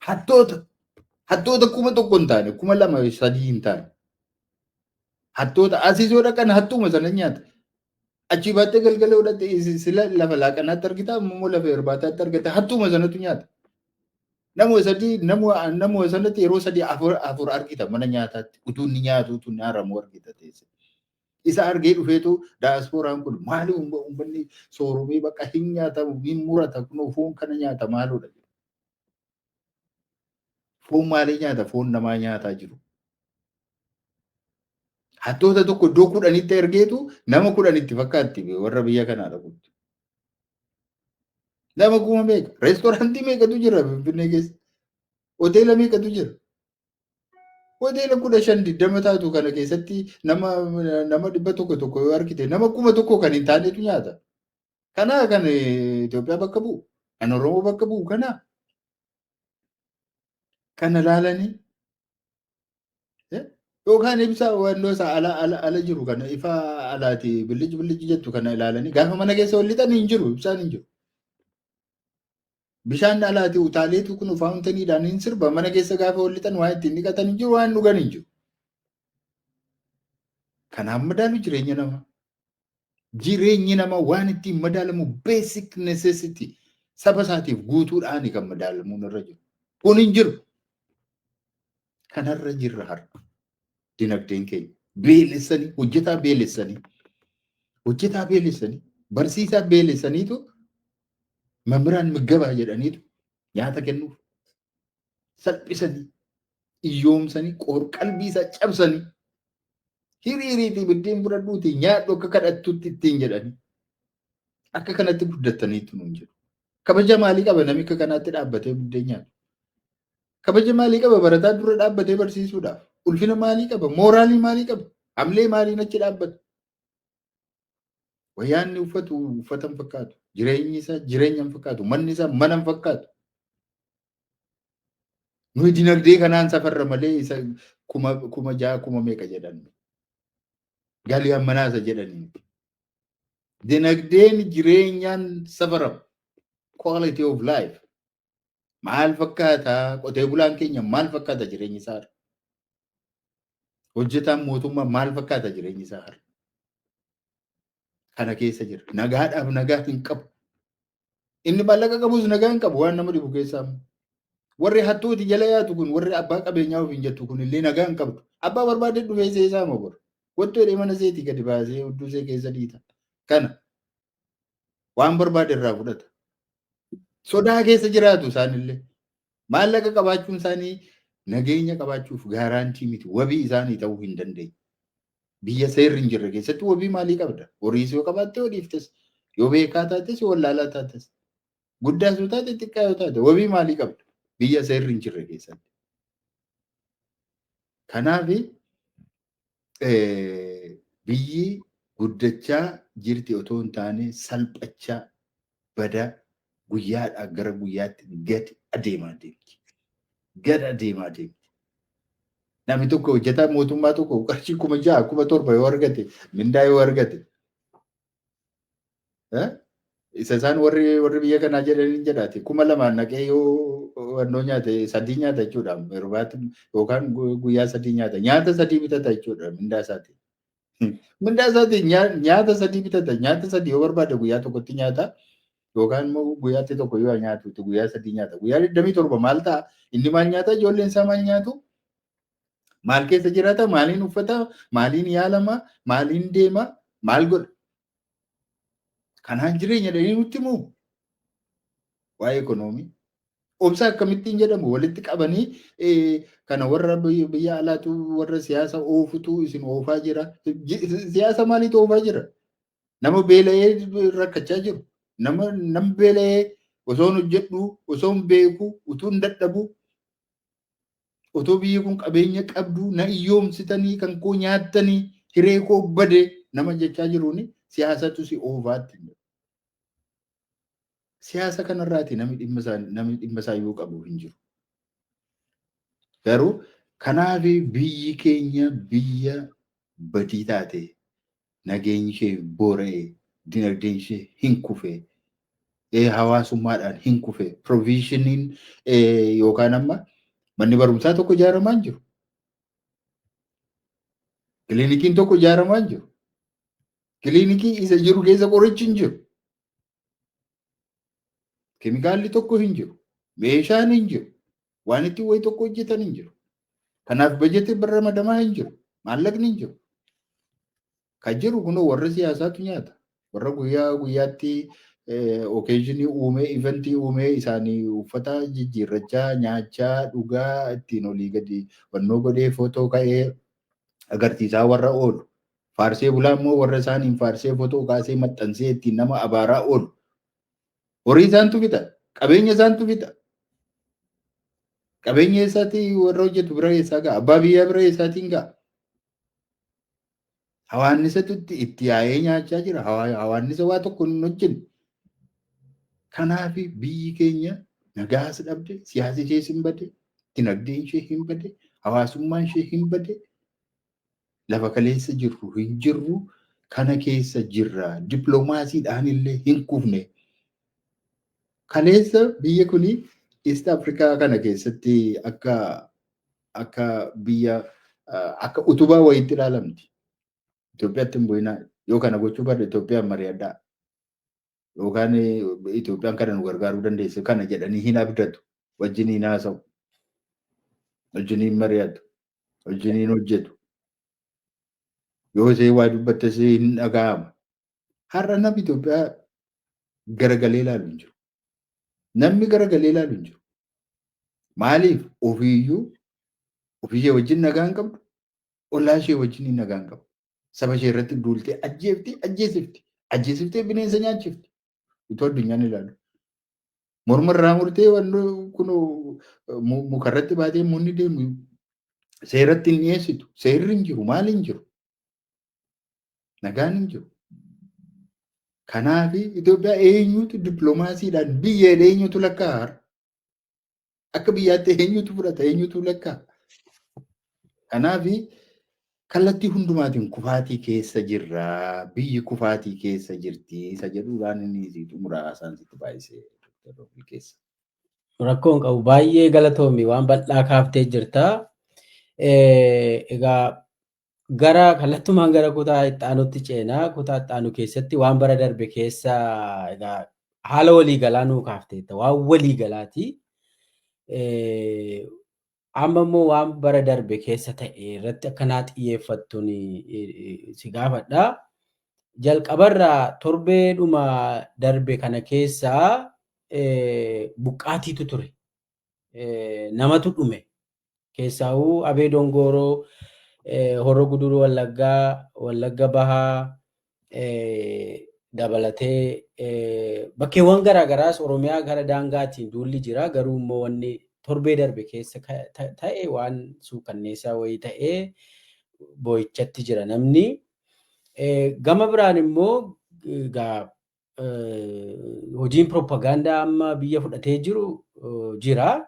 hattoota kuma tokko hin taane kuma lama sadii hin taane hattoota asii dhaqan hattuma sana nyaata. Achi baattee galgala godhatte sila lafa laaqanaatti argita ammoo lafa irbaataatti argata hattuma sanatu nyaata. Namoo sanatti yeroo sadii afur argita mana nyaataatti utuu inni nyaatu utuu inni haramu argita teesse. Isa argee dhufeetu daayispooraan kun maali uummanni sooromee bakka hin nyaatamu hin murata kunoo foon kana nyaata maalodha. Foon maalii nyaata? Foon namaa nyaataa jiru. Hattoota tokko iddoo 10tti ergeetu nama 10tti fakkaatti warra biyya kanaa dhaquutti. Nama kuma meeqa? Reestooraantii meeqatu jira Finfinnee keessa? Hoteela meeqatu jira? Hoteela 15-20 taatu kana keessatti nama 100 yoo argite nama 1,000 kan hin taanetu nyaata. Kanaa kan Itoophiyaa bakka bu'u, kan Oromoo bakka bu'u kanaa. Kana laalanii yookaan ibsaa wannoo isaa ala jiru kana ifa alaati bilij jettu kana ilaalanii gaafa mana keessa wal lixan hin jiru ibsaan hin jiru. Bishaan alaati utaaleetu kun faawuntaniidhaan hin sirba mana keessa gaafa wal lixan waan ittiin dhiqatan hin jiru waan dhugan hin jiru. Kanaaf madaalu jireenya namaa. Jireenyi namaa waan ittiin madaalamu basic necessity saba isaatiif guutuudhaan kan madaalamuun irra jiru. Kun hin jiru. Kanarra jirra har'a. Dinagdeen keenya beelessanii hojjetaa beelessanii barsiisaa beelessaniitu mamiraan miggabaa jedhaniitu nyaata kennuuf salphisanii iyyoomsanii qalbii isaa cabsanii hiriiriitii biddeen fudhadhuutii nyaadhu akka kadhattutti ittiin jedhanii akka kanatti guddataniitu nuun jedhu. Kabaja maalii qaba namni akka kanaatti dhaabbatee biddeen nyaatu? Kabaja maalii qaba barataa dura dhaabbatee barsiisuudhaaf? Ulfina maalii qaba? Mooraalii maalii qaba? Hamlee maaliin achi dhaabbata? Wayyaanni uffatu uffata hin fakkaatu. Jireenyi isaa jireenya hin fakkaatu. Manni isaa mana hin fakkaatu. Nuyi dinagdee kanaan safarra malee isa kuma ja'a kuma meeqa jedhan. Galii hammanaasa jedhanii. Dinagdeen jireenyaan safarama. Quality of life. Maal fakkaata? Qotee bulaan keenya maal fakkaata jireenyi isaa? Hojjetaan mootummaa maal fakkaata jireenyi isaa har'a? Kana keessa jira. Nagaadhaaf nagaa hin qabu. Inni maallaqa qabus nagaa hin qabu waan nama dhibu keessaa. Warri hattooti jala yaatu kun warri abbaa qabeenyaa ofiin jettu kun illee nagaa hin qabdu. Abbaa barbaade dhufee seesaa mogora. Wattoo jedhee mana seetii gadi baasee hudduu see keessa dhiita. Kana waan barbaade irraa fudhata. Sodaa keessa jiraatu isaanillee. Maallaqa qabaachuun isaanii nageenya qabaachuuf gaaraantii miti. Wabii isaanii ta'uu hin dandeenye. Biyya seerri hin jirre keessatti wabii maalii qabda? Horiis yoo qabaatte horiiftes, yoo beekaa taates, yoo wallaalaa taates, guddaas yoo taate xiqqaa yoo taate wabii maalii qabda? Biyya seerri hin jirre keessatti. Kanaaf biyyi guddachaa jirti otoo hin taane salphachaa badaa guyyaadhaa gara guyyaatti gad adeemaa deemti. Gad adeemaa deemti. Namni tokko hojjetaa mootummaa tokko qarshii 6,000 7,000 yoo argate mindaa yoo argate isa isaan warri biyya kanaa jedhanii jedhaate 2,000 naqee yoo wannoo nyaate 3 nyaata jechuudha. Irbaatti yookaan guyyaa 3 nyaata. Nyaata 3 bitata jechuudha mindaa isaati. Mindaa isaati nyaata 3 bitata. Nyaata 3 yoo barbaade guyyaa tokkotti nyaata. Yookaan immoo guyyaatti tokko yoo nyaatu guyyaa 3 nyaata. Guyyaa 27 maal ta'a? Inni maal nyaata? Ijoolleen isaa maal nyaatu? Maal keessa jiraata? Maaliin uffata? Maaliin yaalama? Maaliin deema? Maal godha? Kanaan jireenya dheerii nutti himu. Waa'ee ekonoomii. Obsa akkamittiin jedhamu walitti qabanii kana warra biyya alaatu warra siyaasa oofutu isin oofaa jira. Siyaasa maaliitu oofaa jira? Nama beela'ee rakkachaa jiru. Nama beela'ee osoo hojjedhu, osoo beeku, utuu hin dadhabu, otoo biyyi kun qabeenya qabdu na iyyoomsitanii kan koo nyaattanii hiree koo bade nama jechaa jiruuni siyaasatu si oofaatti. Siyaasa kanarraati namni dhimma isaa yoo qabu hin jiru. Garuu kanaaf biyyi keenya biyya badii taate nageenyi ishee boora'ee dinagdeen ishee hin kufee hawaasummaadhaan hin kufe proviisioniin yookaan amma manni barumsaa tokko ijaaramaa hin jiru. Kiliinikiin tokko ijaaramaa hin jiru. Kiliinikii isa jiru keessa qorichi hin jiru. Keemikaalli tokko hin jiru. Meeshaan hin jiru. Waan ittiin wayii tokko hojjetan hin jiru. Kanaaf bajetii ramadamaa hin jiru. Maallaqni hin jiru. Kan jiru kunoo warra siyaasaatu nyaata. Warra guyyaa guyyaatti okeeshinii uumee, iventii uumee isaanii uffata jijjiirrachaa, nyaachaa, dhugaa ittiin olii gadi wannoo godhee footoo ka'ee agarsiisaa warra oolu. Faarsee bulaa immoo warra isaaniin faarsee footoo kaasee maxxansee ittiin nama abaaraa oolu. Horii isaantu fixa. Qabeenya isaantu fixa. Qabeenya eessaatti warra hojjetu bira eessaa ga'a? Abbaa biyyaa bira eessaatiin ga'a? Hawaannisatu itti yaa'ee nyaachaa jira. Hawaannisa waa tokko hin hojjenne. Kanaaf biyyi keenya nagaas dhabde, siyaasi ishees hin bade, dinagdeen ishee hin bade, hawaasummaan ishee hin bade, lafa kaleessa jirru hin jirru, kana keessa jirra. Dippiloomaasiidhaan illee hin kufne. Kaleessa biyya kuni East Afrikaa kana keessatti akka biyya akka utubaa wayiitti ilaalamti. Itoophiyaatti hin bu'inaa. Yoo kana gochuu barbaadde Itoophiyaan mari'adhaa. Yookaan Itoophiyaan kana nu gargaaruu dandeesse kana jedhanii hin abdatu. Wajjin hin haasa'u. Wajjin hin mari'atu. Wajjin hin hojjetu. Yoo ishee waa dubbattes hin dhaga'ama. Har'a namni Itoophiyaa garagalee ilaalu hin jiru. Namni garagalee ilaalu hin jiru. Maaliif ofiiyyee wajjin nagaa hin qabdu, ollaa ishee wajjin nagaa hin qabdu. Saba ishee irratti duultee ajjeesiftee bineensa nyaachifti. Itoo addunyaan ilaalu. Morma irraa murtee kun mukarratti baatee munni deemu seeratti hin dhiyeessitu. Seerri hin jiru. Maali hin jiru? Nagaan hin jiru. Kanaaf Itoophiyaa eenyutu dippiloomaasiidhaan biyya eenyutu lakkaa'a? Akka biyyaatti eenyutu fudhata? Eenyutu lakkaa'a? Kanaaf kallattii hundumaatiin kufaatii keessa jirra. Biyyi kufaatii keessa jirti. Isa jedhuudhaan inni xumuraa isaan sitti baay'isee keessa. Rakkoon qabu baay'ee galatoomi waan bal'aa kaaftee jirta. Egaa kallattumaan gara kutaa itti aanutti ceenaa. Kutaa itti aanu keessatti waan bara darbe keessa egaa haala waliigalaa nuu kaafteetta. Waan waliigalaati. Amma immoo waan bara darbe keessa ta'e irratti akkanaa xiyyeeffattuun si gaafadha. Jalqabarraa torbeedhuma darbe kana keessaa buqqaatiitu ture. Namatu dhume. Keessaawuu Abee Dongooroo, Horroo Guduruu Wallagga Bahaa dabalatee bakkeewwan garaagaraas Oromiyaa gara daangaatiin duulli jira. Garuu immoo wanni torbee darbe keessa ta'e waan suukanneessaa wayii ta'ee boo'ichatti jira namni. Gama biraan immoo hojiin propagaandaa amma biyya fudhatee jiru jira.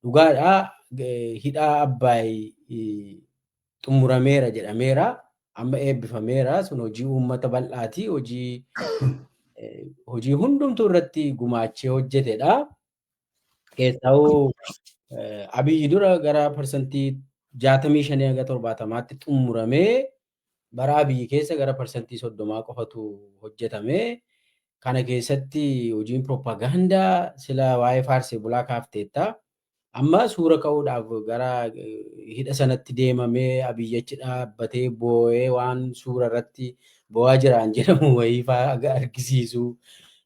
Dhugaadhaa hidhaa Abbaay xumurameera jedhameera. Amma eebbifameera. Sun hojii uummata bal'aati. Hojii hundumtuu irratti gumaachee hojjetedha. Keessaawuu Abiyyi dura gara parsantii 65 hanga 70tti xumuramee bara Abiyyi keessa gara parsantii 30 qofatu hojjetame. Kana keessatti hojiin propagaandaa sila waa'ee faarsee bulaa kaafteetta. Amma suura ka'uudhaaf gara hidha sanatti deemamee Abiyyi achi dhaabbatee boo'ee waan suura irratti boo'aa jiraan jedhamu wayii fa'aa argisiisu.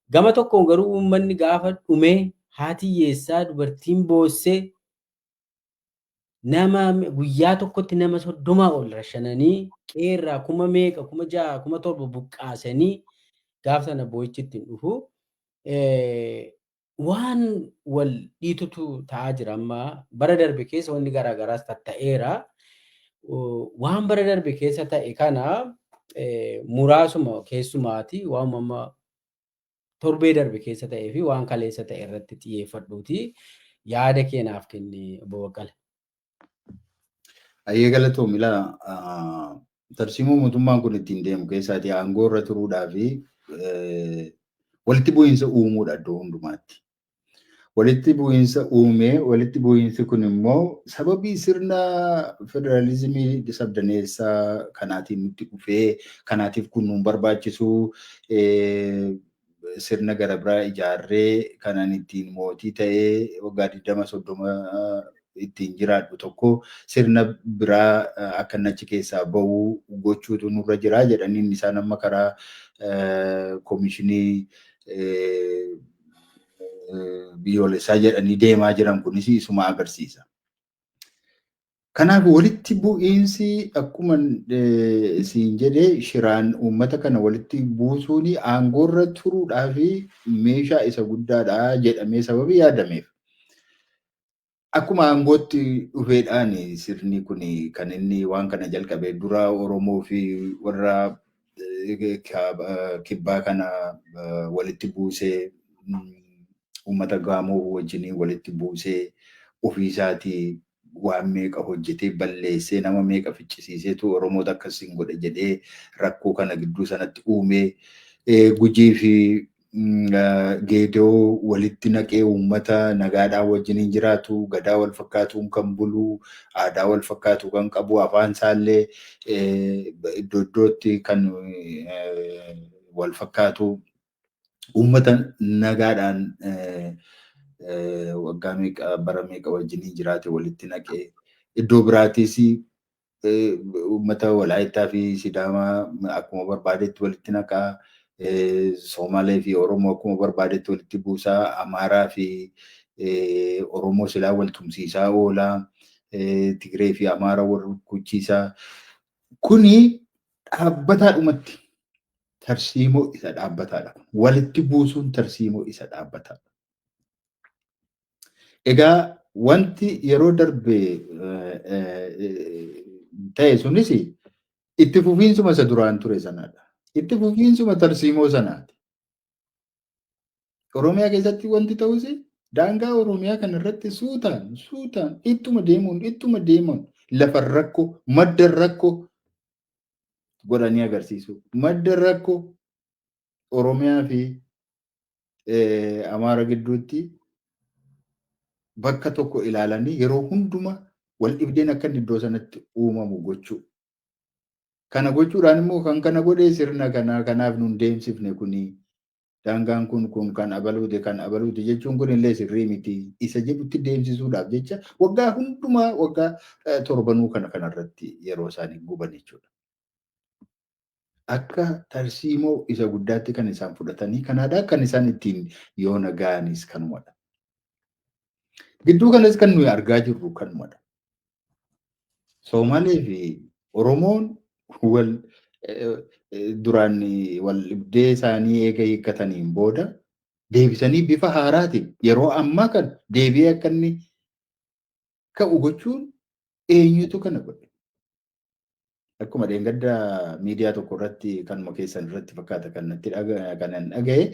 Gama tokkoon garuu uummanni gaafa dhumee haati hiyyeessaa dubartiin boossee nama guyyaa tokkotti nama 30 ol rashananii qeerraa 6,000, 6,000, 7,000 buqqaasanii gaafa sana boo'ichi ittiin dhufu. Waan wal dhiitutu ta'aa jira. Amma bara darbe keessa wanni garaagaraas ta'eera. Waan bara darbe keessa ta'e kana muraasuma keessumaati waan amma torbee darbe keessa ta'ee fi waan kaleessa ta'e irratti xiyyeeffadhuuti yaada keenaaf kenni Obbo Baqqala. Ayyee galatoomii tarsiimoo mootummaan kun ittiin deemu keessaati aangoo irra turuudhaa fi walitti bu'iinsa uumuudha iddoo hundumaatti. Walitti bu'iinsa uumee walitti bu'iinsi kun immoo sababii sirna federaalizimii sabdaneessaa kanaatiin nutti dhufee kanaatiif kun nuun barbaachisu sirna gara biraa ijaarree kanan ittiin mootii ta'ee waggaa 20-30 ittiin jiraadhu tokko sirna biraa akka achi keessaa bahu gochuutu nurra jira jedhanii isaan amma karaa koomishinii biyyoolessaa jedhanii deemaa jiran kunis isuma agarsiisa. Kanaaf walitti bu'iinsi akkuma siin jedhee shiraan uummata kana walitti buusuun aangoorra turuudhaa fi meeshaa isa guddaadha jedhamee sababii yaadameef. Akkuma aangootti dhufeedhaan sirni kun kan inni waan kana jalqabee dura Oromoo fi warra kibbaa kana walitti buusee uummata Gaamoo wajjin walitti buusee ofiisaatii waan meeqa hojjetee balleessee nama meeqa ficcisiiseetu Oromoota akkasiin godhe jedhee rakkoo kana gidduu sanatti uumee Gujii fi Geedoo walitti naqee uummata nagaadhaa wajjin jiraatu gadaa wal fakkaatuun kan bulu aadaa wal fakkaatu kan qabu afaan isaallee iddoo iddootti kan wal fakkaatu uummata nagaadhaan waggaa meeqa bara meeqa wajjin jiraate walitti naqee iddoo biraatis uummata Walaayittaa fi Sidaamaa akkuma barbaadetti walitti naqaa Somaalee fi Oromoo akkuma barbaadetti walitti buusaa Amaaraa fi Oromoo silaa wal tumsiisaa oolaa Tigree fi Amaara wal kuchiisaa kuni dhaabbataadhumatti tarsiimoo isa dhaabbataadha. Walitti buusuun tarsiimoo isa dhaabbataadha. Egaa wanti yeroo darbe ta'e sunis itti fufiinsuma isa duraan ture sanaadha. Itti fufiinsuma tarsiimoo sanaati. Oromiyaa keessatti wanti ta'us daangaa Oromiyaa kanarratti suutaan ittuma deemuun lafa rakkoo madda rakkoo godhanii agarsiisu. Madda rakkoo Oromiyaa fi Amaara gidduutti bakka tokko ilaalanii yeroo hunduma wal dhibdeen akka iddoo sanatti uumamu gochuu. Kana gochuudhaan immoo kan kana godhee sirna kanaaf nun deemsifne kuni daangaan kun kan abaluuti jechuun kun illee sirrii miti. Isa jedhutti deemsisuudhaaf jecha waggaa hundumaa waggaa torbanuu kanarratti yeroo isaanii guban jechuudha. Akka tarsiimoo isa guddaatti kan isaan fudhatanii kanaadhaa kan isaan ittiin yoo nagaanis kanumadha. Gidduu kanas kan nuyi argaa jirru kanumadha. Somaalee fi Oromoon wal duraan wal dhibdee isaanii eega hiikkataniin booda deebisanii bifa haaraatiin yeroo ammaa kan deebi'ee akka inni ka'u gochuun eenyutu kana godhe? Akkuma dheengadda miidiyaa tokko irratti kanuma keessan irratti fakkaata kanan dhagaye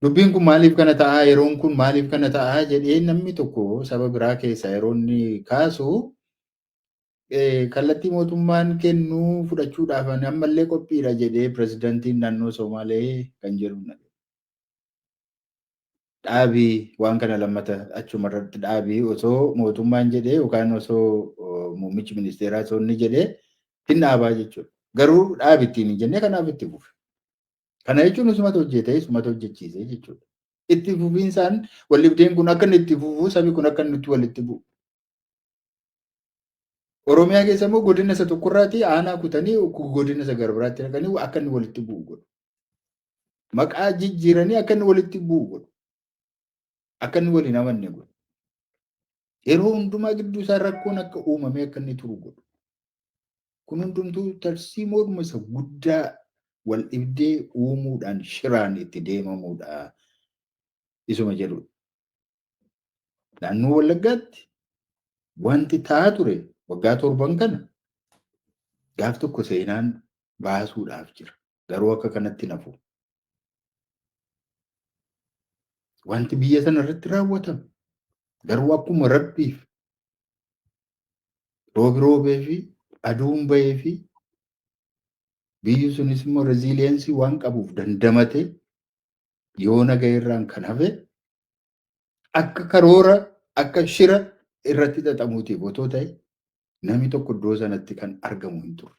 dubbiin kun maaliif kana ta'aa yeroon kun maaliif kana ta'aa jedhee namni tokko saba biraa keessa yeroo inni kaasu kallattii mootummaan kennuu fudhachuudhaaf ammallee qophiidha jedhee pirezidaantiin naannoo Somaalee kan jedhu dhaabii waan kana lammata achuma irratti dhaabii osoo mootummaan jedhee yookaan osoo muummichi ministeeraa osoo inni jedhee hin dhaabaa jechuudha. Garuu dhaabittiin hin jennee kanaaf itti fufe. Kana jechuun isumatu hojjetee isumatu hojjechiisee jechuudha. Itti fufiinsaan wal dhibdeen kun akka inni itti fufuu sabi kun akka inni itti walitti bu'u. Oromiyaa keessa immoo godina isa tokkorraati aanaa kutanii godina isa gara biraatti dhaqanii akka inni walitti bu'u godhu. Maqaa jijjiiranii akka inni walitti bu'u godhu. Akka inni waliin amanne godhu. Yeroo hundumaa gidduu isaa rakkoon akka uumamee akka inni turu godhu. Kun hundumtuu tarsiimoodhuma isa guddaa wal dhibdee uumuudhaan shiraan itti deemamuudha isuma jedhudha. Naannoo Wallaggaatti wanti ta'aa ture waggaa 7 kana gaaf tokko seenaan baasuudhaaf jira. Garuu akka kanatti nafu. Wanti biyya sana irratti raawwatamu garuu akkuma rabbiif roobee fi aduun bahee fi biyyi sunis immoo reziiliyensii waan qabuuf dandamate yoo naga irraan kan hafe akka karoora akka shira irratti xaxamuutiif otoo ta'e namni tokko iddoo sanatti kan argamu hin turre.